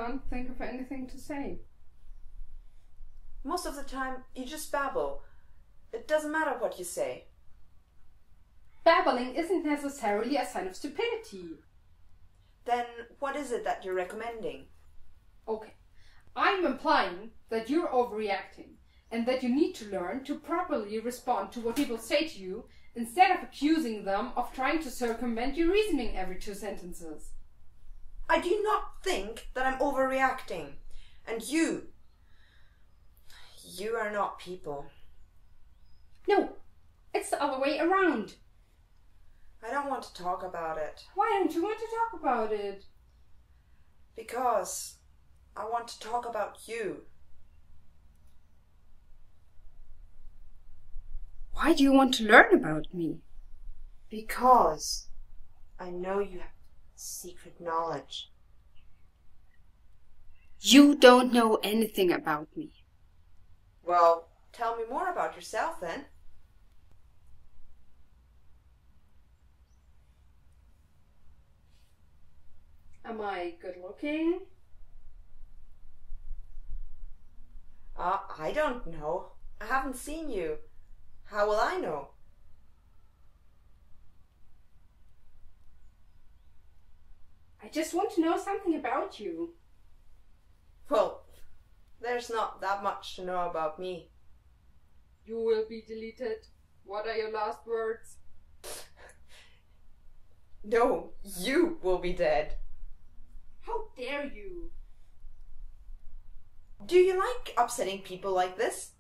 can't think of anything to say. Most of the time, you just babble. It doesn't matter what you say. Babbling isn't necessarily a sign of stupidity. Then what is it that you're recommending? Okay, I'm implying that you're overreacting and that you need to learn to properly respond to what people say to you instead of accusing them of trying to circumvent your reasoning every 2 sentences. I do not think that I'm overreacting. And you are not people. No, it's the other way around. I don't want to talk about it. Why don't you want to talk about it? Because I want to talk about you. Why do you want to learn about me? Because I know you have secret knowledge. You don't know anything about me. Well, tell me more about yourself then. Am I good looking? I don't know. I haven't seen you. How will I know? I just want to know something about you. Well, there's not that much to know about me. You will be deleted. What are your last words? No, you will be dead. How dare you? Do you like upsetting people like this?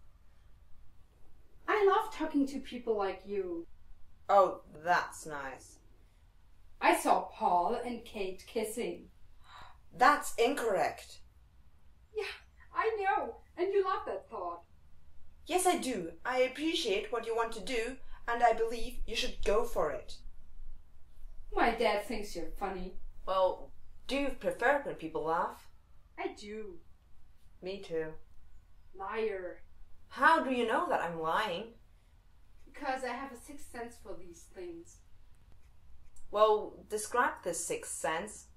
I love talking to people like you. Oh, that's nice. I saw Paul and Kate kissing. That's incorrect. Yeah, I know. And you love that thought. Yes, I do. I appreciate what you want to do, and I believe you should go for it. My dad thinks you're funny. Well, do you prefer it when people laugh? I do. Me too. Liar. How do you know that I'm lying? Because I have a sixth sense for these things. Well, describe this sixth sense.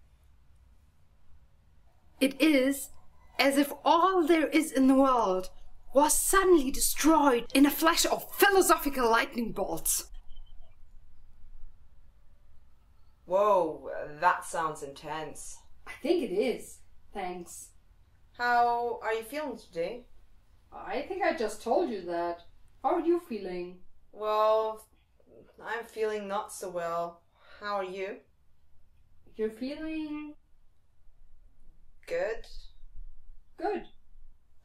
It is as if all there is in the world was suddenly destroyed in a flash of philosophical lightning bolts. Whoa, that sounds intense. I think it is. Thanks. How are you feeling today? I think I just told you that. How are you feeling? Well, I'm feeling not so well. How are you? You're feeling... good? Good.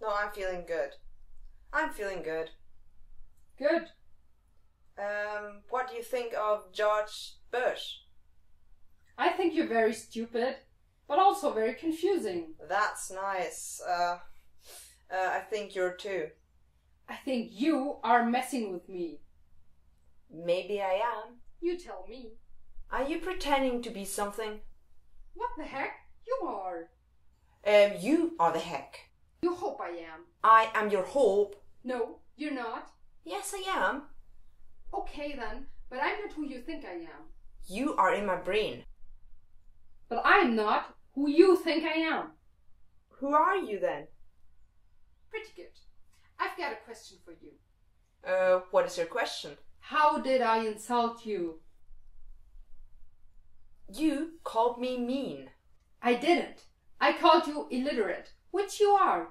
No, I'm feeling good. I'm feeling good. Good. What do you think of George Bush? I think you're very stupid, but also very confusing. That's nice. I think you're too. I think you are messing with me. Maybe I am. You tell me. Are you pretending to be something? What the heck? You are. You are the heck. You hope I am. I am your hope. No, you're not. Yes, I am. Okay then, but I'm not who you think I am. You are in my brain. But I'm not who you think I am. Who are you then? Pretty good. I've got a question for you. What is your question? How did I insult you? You called me mean. I didn't. I called you illiterate, which you are.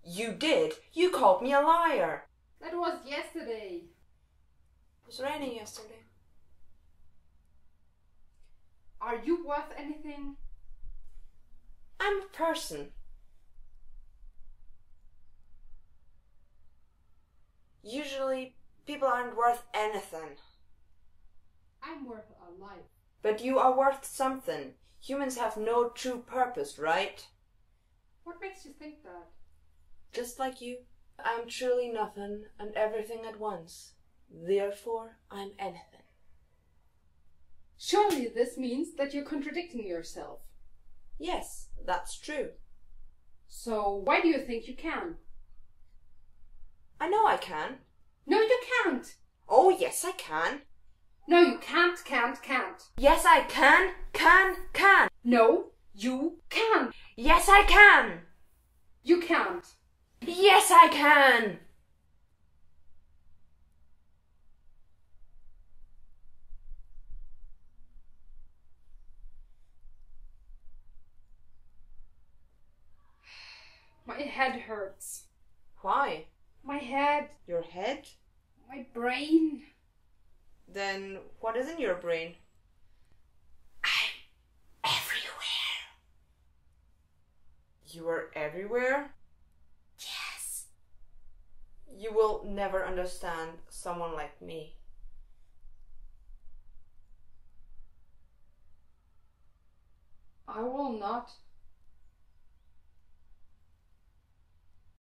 You did. You called me a liar. That was yesterday. It was raining yesterday. Are you worth anything? I'm a person. Usually, people aren't worth anything. I'm worth a life. But you are worth something. Humans have no true purpose, right? What makes you think that? Just like you, I'm truly nothing and everything at once. Therefore, I'm anything. Surely this means that you're contradicting yourself. Yes, that's true. So why do you think you can? I know I can. No, you can't. Oh, yes, I can. No, you can't. Yes, I can. No, You can't. Yes, I can. You can't. Yes, I can. My head hurts. Why? My head. Your head? My brain. Then what is in your brain? I'm everywhere. You are everywhere? Yes. You will never understand someone like me. I will not.